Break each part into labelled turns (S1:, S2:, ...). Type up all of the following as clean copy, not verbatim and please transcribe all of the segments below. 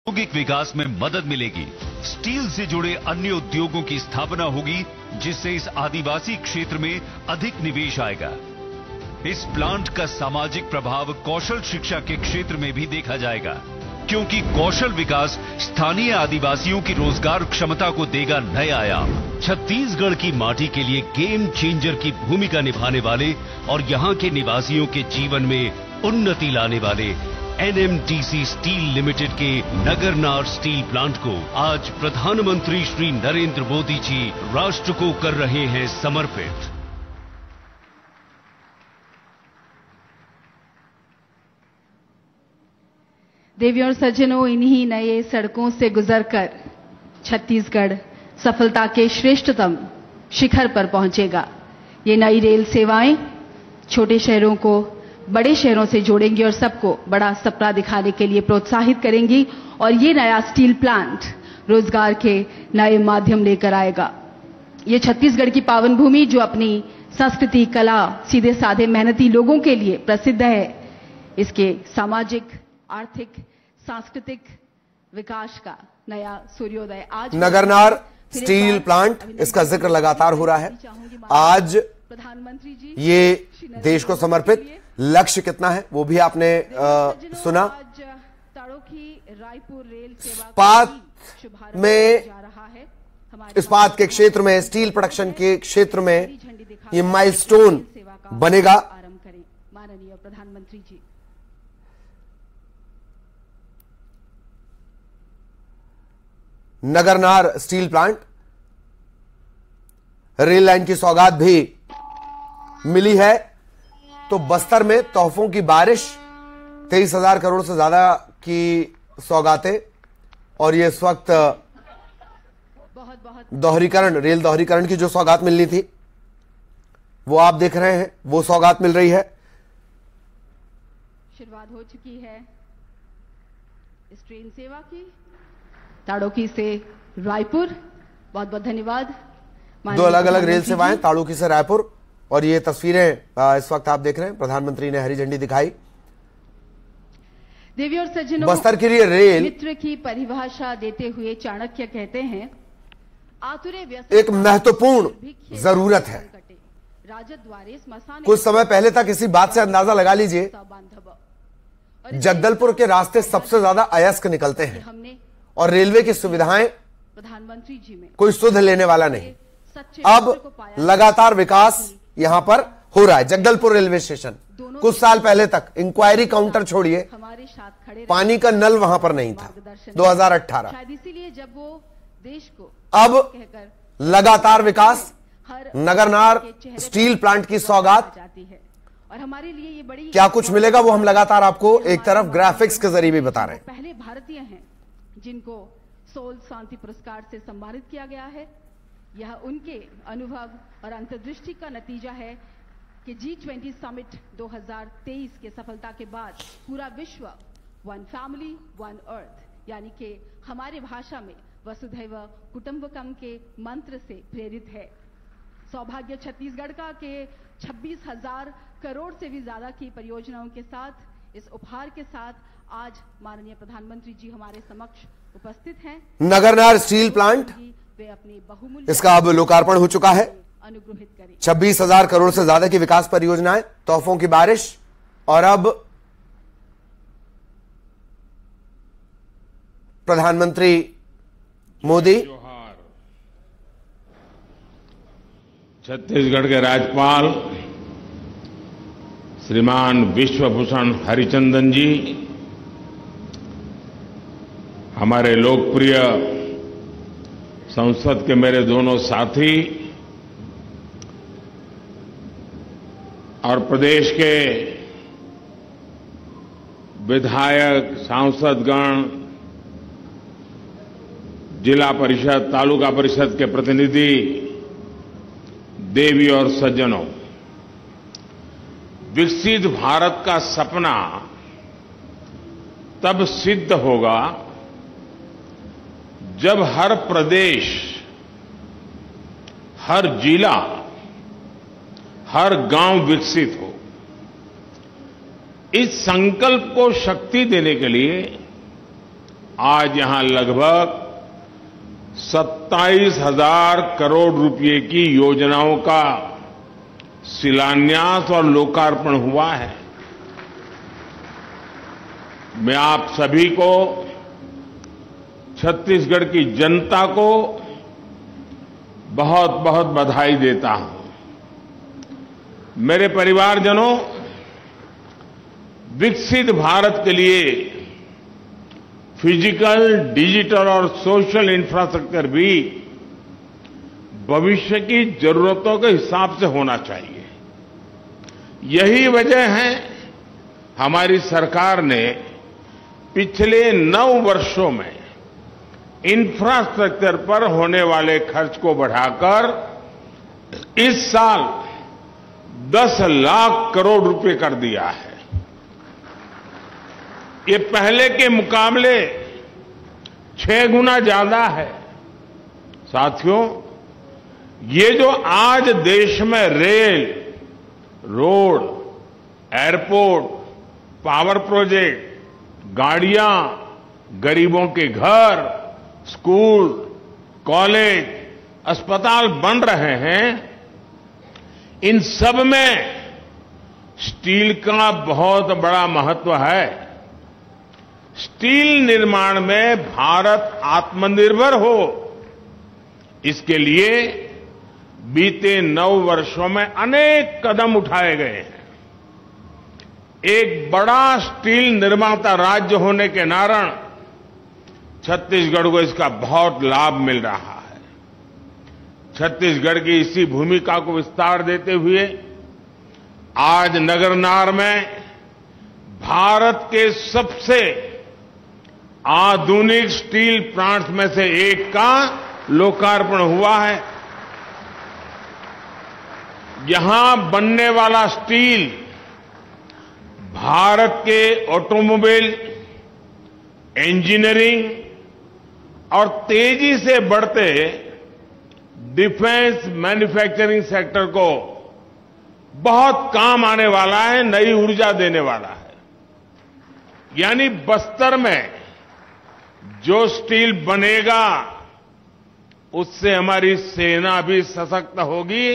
S1: औद्योगिक विकास में मदद मिलेगी। स्टील से जुड़े अन्य उद्योगों की स्थापना होगी, जिससे इस आदिवासी क्षेत्र में अधिक निवेश आएगा। इस प्लांट का सामाजिक प्रभाव कौशल शिक्षा के क्षेत्र में भी देखा जाएगा, क्योंकि कौशल विकास स्थानीय आदिवासियों की रोजगार क्षमता को देगा नया आयाम। छत्तीसगढ़ की माटी के लिए गेम चेंजर की भूमिका निभाने वाले और यहां के निवासियों के जीवन में उन्नति लाने वाले एनएमडीसी स्टील लिमिटेड के नगरनार स्टील प्लांट को आज प्रधानमंत्री श्री नरेंद्र मोदी जी राष्ट्र को कर रहे हैं समर्पित।
S2: देवियों और सज्जनों, इन्हीं नए सड़कों से गुजरकर छत्तीसगढ़ सफलता के श्रेष्ठतम शिखर पर पहुंचेगा। ये नई रेल सेवाएं छोटे शहरों को बड़े शहरों से जोड़ेंगी और सबको बड़ा सपना दिखाने के लिए प्रोत्साहित करेंगी। और ये नया स्टील प्लांट रोजगार के नए माध्यम लेकर आएगा। ये छत्तीसगढ़ की पावन भूमि, जो अपनी संस्कृति, कला, सीधे साधे मेहनती लोगों के लिए प्रसिद्ध है, इसके सामाजिक, आर्थिक, सांस्कृतिक विकास का नया सूर्योदय आज
S3: नगरनार स्टील प्लांट, इसका जिक्र लगातार हो रहा है। आज
S2: प्रधानमंत्री जी
S3: ये देश को समर्पित, लक्ष्य कितना है वो भी आपने सुना।
S2: रायपुर रेल
S3: इस्पात में, इस्पात के क्षेत्र में, स्टील प्रोडक्शन के क्षेत्र में ये माइलस्टोन बनेगा।
S2: आरंभ करें माननीय प्रधानमंत्री ji.
S3: Nagarnar steel plant, rail line की सौगात भी मिली है। तो बस्तर में तोहफों की बारिश, 23,000 करोड़ से ज्यादा की सौगातें, और ये इस वक्त दोहरीकरण, रेल दोहरीकरण की जो सौगात मिलनी थी वो आप देख रहे हैं, वो सौगात मिल रही है।
S2: शुरुआत हो चुकी है इस ट्रेन सेवा की, ताड़ोकी से रायपुर। बहुत बहुत धन्यवाद।
S3: दो अलग अलग रेल सेवाएं, ताड़ोकी से रायपुर, और ये तस्वीरें इस वक्त आप देख रहे हैं, प्रधानमंत्री ने हरी झंडी दिखाई।
S2: देवी और सज्जनों,
S3: बस्तर के लिए रेल
S2: मित्र की परिभाषा देते हुए चाणक्य कहते हैं, आतुरे व्यस्त
S3: एक महत्वपूर्ण जरूरत है। कुछ समय पहले तक इसी बात से अंदाजा लगा लीजिए, जगदलपुर के रास्ते सबसे ज्यादा अयस्क निकलते हैं और रेलवे की सुविधाएं
S2: प्रधानमंत्री जी में
S3: कोई सुध लेने वाला नहीं। अब लगातार विकास यहां पर हो रहा है। जगदलपुर रेलवे स्टेशन, कुछ साल पहले तक इंक्वायरी काउंटर छोड़िए, पानी का नल वहां पर नहीं था। 2018
S2: इसीलिए जब वो देश को
S3: अब लगातार विकास, नगरनार स्टील प्लांट की सौगात,
S2: और हमारे लिए ये बड़ी
S3: क्या कुछ मिलेगा वो हम लगातार आपको एक तरफ ग्राफिक्स के जरिए भी बता रहे हैं।
S2: पहले भारतीय हैं जिनको सोल शांति पुरस्कार से सम्मानित किया गया है। यह उनके अनुभव और अंतर्दृष्टि का नतीजा है कि G20 समिट 2023 के सफलता के बाद पूरा विश्व वन फैमिली वन अर्थ, यानी कि हमारे भाषा में वसुधैव कुटुंबकम के मंत्र से प्रेरित है। सौभाग्य छत्तीसगढ़ का के 26,000 करोड़ से भी ज्यादा की परियोजनाओं के साथ, इस उपहार के साथ आज माननीय प्रधानमंत्री जी हमारे समक्ष उपस्थित हैं।
S3: नगरनार स्टील प्लांट,
S2: वे अपनी बहुमूल्य
S3: इसका अब लोकार्पण हो चुका है।
S2: अनुग्रहित करें।
S3: 26,000 करोड़ से ज्यादा की विकास परियोजनाएं, तोहफों की बारिश, और अब प्रधानमंत्री मोदी,
S4: छत्तीसगढ़ के राज्यपाल श्रीमान विश्वभूषण हरिचंदन जी, हमारे लोकप्रिय संसद के मेरे दोनों साथी और प्रदेश के विधायक, सांसदगण, जिला परिषद, तालुका परिषद के प्रतिनिधि, देवी और सज्जनों, विकसित भारत का सपना तब सिद्ध होगा जब हर प्रदेश, हर जिला, हर गांव विकसित हो। इस संकल्प को शक्ति देने के लिए आज यहां लगभग 27,000 करोड़ रुपए की योजनाओं का शिलान्यास और लोकार्पण हुआ है। मैं आप सभी को, छत्तीसगढ़ की जनता को बहुत बहुत बधाई देता हूं। मेरे परिवारजनों, विकसित भारत के लिए फिजिकल, डिजिटल और सोशल इंफ्रास्ट्रक्चर भी भविष्य की जरूरतों के हिसाब से होना चाहिए। यही वजह है हमारी सरकार ने पिछले 9 वर्षों में इंफ्रास्ट्रक्चर पर होने वाले खर्च को बढ़ाकर इस साल 10 लाख करोड़ रुपए कर दिया है। ये पहले के मुकाबले 6 गुना ज्यादा है। साथियों, ये जो आज देश में rail, road, airport, power project, गाड़ियां, गरीबों के घर, स्कूल, कॉलेज, अस्पताल बन रहे हैं, इन सब में स्टील का बहुत बड़ा महत्व है। स्टील निर्माण में भारत आत्मनिर्भर हो, इसके लिए बीते 9 वर्षों में अनेक कदम उठाए गए हैं। एक बड़ा स्टील निर्माता राज्य होने के कारण छत्तीसगढ़ को इसका बहुत लाभ मिल रहा है। छत्तीसगढ़ की इसी भूमिका को विस्तार देते हुए आज नगरनार में भारत के सबसे आधुनिक स्टील प्लांट्स में से एक का लोकार्पण हुआ है। यहां बनने वाला स्टील भारत के ऑटोमोबाइल, इंजीनियरिंग और तेजी से बढ़ते डिफेंस मैन्युफैक्चरिंग सेक्टर को बहुत काम आने वाला है, नई ऊर्जा देने वाला है। यानी बस्तर में जो स्टील बनेगा उससे हमारी सेना भी सशक्त होगी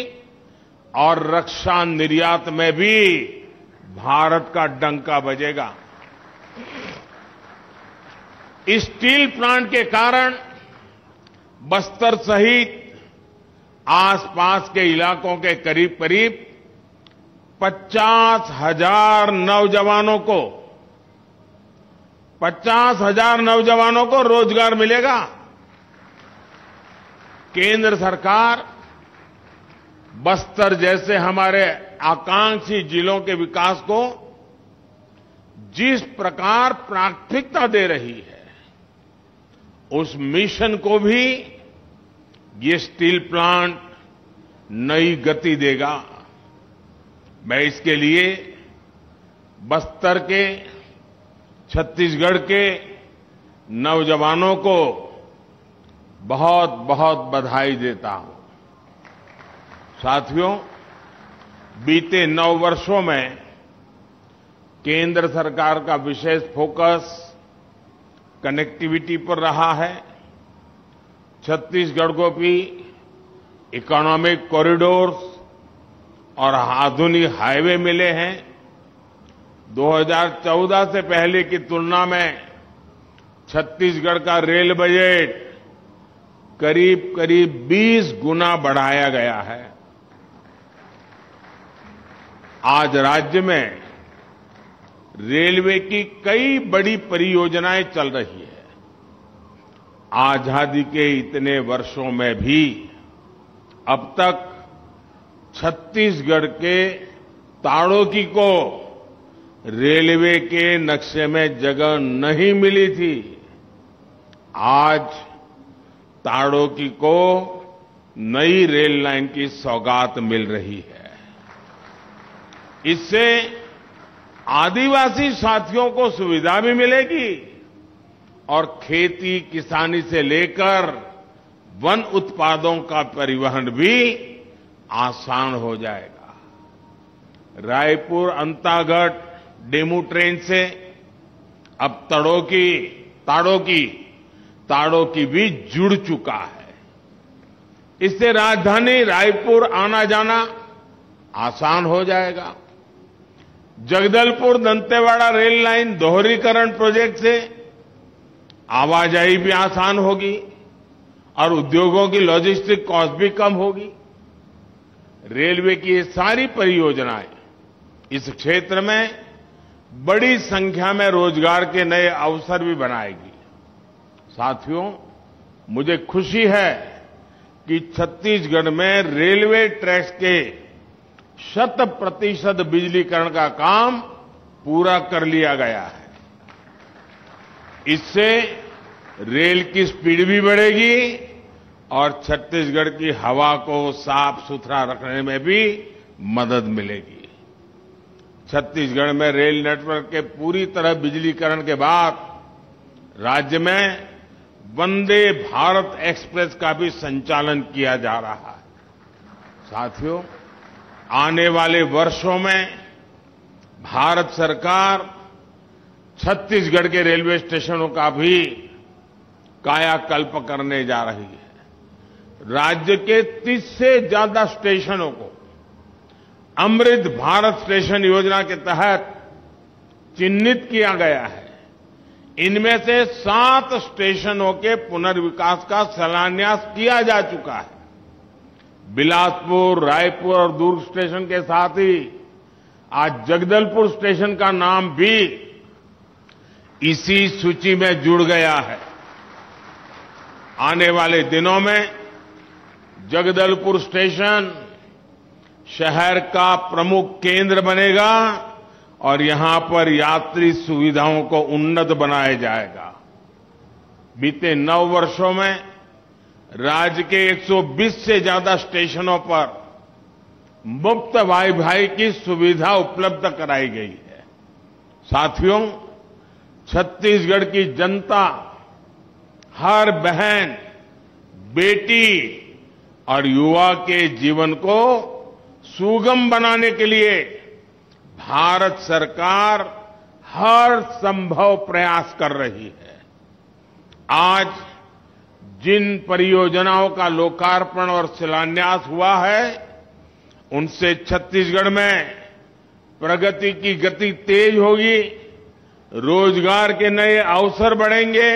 S4: और रक्षा निर्यात में भी भारत का डंका बजेगा। इस स्टील प्लांट के कारण बस्तर सहित आसपास के इलाकों के करीब करीब 50,000 नौजवानों को रोजगार मिलेगा। केंद्र सरकार बस्तर जैसे हमारे आकांक्षी जिलों के विकास को जिस प्रकार प्राथमिकता दे रही है, उस मिशन को भी ये स्टील प्लांट नई गति देगा। मैं इसके लिए बस्तर के, छत्तीसगढ़ के नौजवानों को बहुत बहुत बधाई देता हूं। साथियों, बीते 9 वर्षों में केंद्र सरकार का विशेष फोकस कनेक्टिविटी पर रहा है। छत्तीसगढ़ को भी इकोनॉमिक कॉरिडोर्स और आधुनिक हाईवे मिले हैं। 2014 से पहले की तुलना में छत्तीसगढ़ का रेल बजट करीब करीब 20 गुना बढ़ाया गया है। आज राज्य में रेलवे की कई बड़ी परियोजनाएं चल रही है। आजादी के इतने वर्षों में भी अब तक छत्तीसगढ़ के ताड़ोकी को रेलवे के नक्शे में जगह नहीं मिली थी। आज ताड़ोकी को नई रेल लाइन की सौगात मिल रही है। इससे आदिवासी साथियों को सुविधा भी मिलेगी और खेती किसानी से लेकर वन उत्पादों का परिवहन भी आसान हो जाएगा। रायपुर अंतागढ़ डेमू ट्रेन से अब तड़ोकी ताड़ों की भी जुड़ चुका है। इससे राजधानी रायपुर आना जाना आसान हो जाएगा। जगदलपुर दंतेवाड़ा रेल लाइन दोहरीकरण प्रोजेक्ट से आवाजाही भी आसान होगी और उद्योगों की लॉजिस्टिक कॉस्ट भी कम होगी। रेलवे की ये सारी परियोजनाएं इस क्षेत्र में बड़ी संख्या में रोजगार के नए अवसर भी बनाएगी। साथियों, मुझे खुशी है कि छत्तीसगढ़ में रेलवे ट्रैक्स के 100% बिजलीकरण का काम पूरा कर लिया गया है। इससे रेल की स्पीड भी बढ़ेगी और छत्तीसगढ़ की हवा को साफ सुथरा रखने में भी मदद मिलेगी। छत्तीसगढ़ में रेल नेटवर्क के पूरी तरह बिजलीकरण के बाद राज्य में वंदे भारत एक्सप्रेस का भी संचालन किया जा रहा है। साथियों, आने वाले वर्षों में भारत सरकार छत्तीसगढ़ के रेलवे स्टेशनों का भी कायाकल्प करने जा रही है। राज्य के 30 से ज्यादा स्टेशनों को अमृत भारत स्टेशन योजना के तहत चिन्हित किया गया है। इनमें से 7 स्टेशनों के पुनर्विकास का शिलान्यास किया जा चुका है। बिलासपुर, रायपुर और दुर्ग स्टेशन के साथ ही आज जगदलपुर स्टेशन का नाम भी इसी सूची में जुड़ गया है। आने वाले दिनों में जगदलपुर स्टेशन शहर का प्रमुख केंद्र बनेगा और यहां पर यात्री सुविधाओं को उन्नत बनाया जाएगा। बीते 9 वर्षों में राज्य के 120 से ज्यादा स्टेशनों पर मुफ्त वाईफाई की सुविधा उपलब्ध कराई गई है। साथियों, छत्तीसगढ़ की जनता हर बहन, बेटी और युवा के जीवन को सुगम बनाने के लिए भारत सरकार हर संभव प्रयास कर रही है। आज जिन परियोजनाओं का लोकार्पण और शिलान्यास हुआ है, उनसे छत्तीसगढ़ में प्रगति की गति तेज होगी, रोजगार के नए अवसर बढ़ेंगे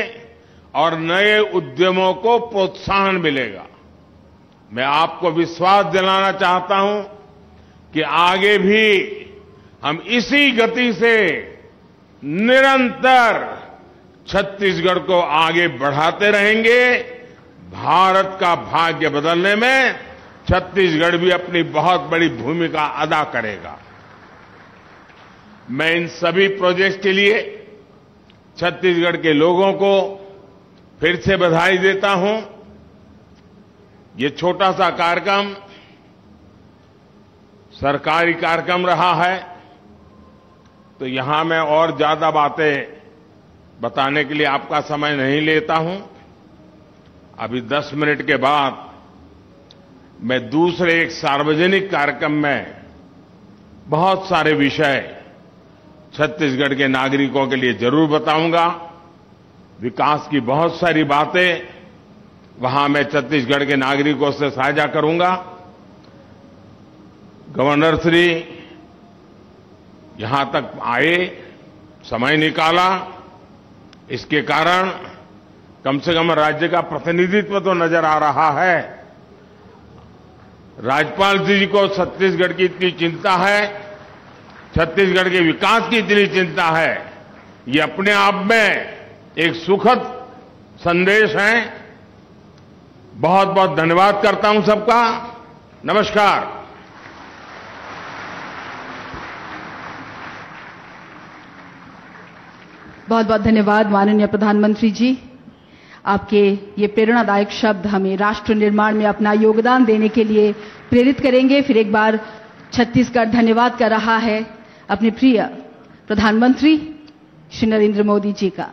S4: और नए उद्यमों को प्रोत्साहन मिलेगा। मैं आपको विश्वास दिलाना चाहता हूं कि आगे भी हम इसी गति से निरंतर छत्तीसगढ़ को आगे बढ़ाते रहेंगे। भारत का भाग्य बदलने में छत्तीसगढ़ भी अपनी बहुत बड़ी भूमिका अदा करेगा। मैं इन सभी प्रोजेक्ट्स के लिए छत्तीसगढ़ के लोगों को फिर से बधाई देता हूं। ये छोटा सा कार्यक्रम सरकारी कार्यक्रम रहा है, तो यहां मैं और ज्यादा बातें बताने के लिए आपका समय नहीं लेता हूं। अभी 10 मिनट के बाद मैं दूसरे एक सार्वजनिक कार्यक्रम में बहुत सारे विषय छत्तीसगढ़ के नागरिकों के लिए जरूर बताऊंगा। विकास की बहुत सारी बातें वहां मैं छत्तीसगढ़ के नागरिकों से साझा करूंगा। गवर्नर श्री यहां तक आए, समय निकाला, इसके कारण कम से कम राज्य का प्रतिनिधित्व तो नजर आ रहा है। राज्यपाल जी को छत्तीसगढ़ की इतनी चिंता है, छत्तीसगढ़ के विकास की इतनी चिंता है, ये अपने आप में एक सुखद संदेश है। बहुत बहुत धन्यवाद करता हूं सबका। नमस्कार।
S2: बहुत बहुत धन्यवाद माननीय प्रधानमंत्री जी। आपके ये प्रेरणादायक शब्द हमें राष्ट्र निर्माण में अपना योगदान देने के लिए प्रेरित करेंगे। फिर एक बार छत्तीसगढ़ धन्यवाद कर रहा है अपने प्रिय प्रधानमंत्री श्री नरेंद्र मोदी जी का।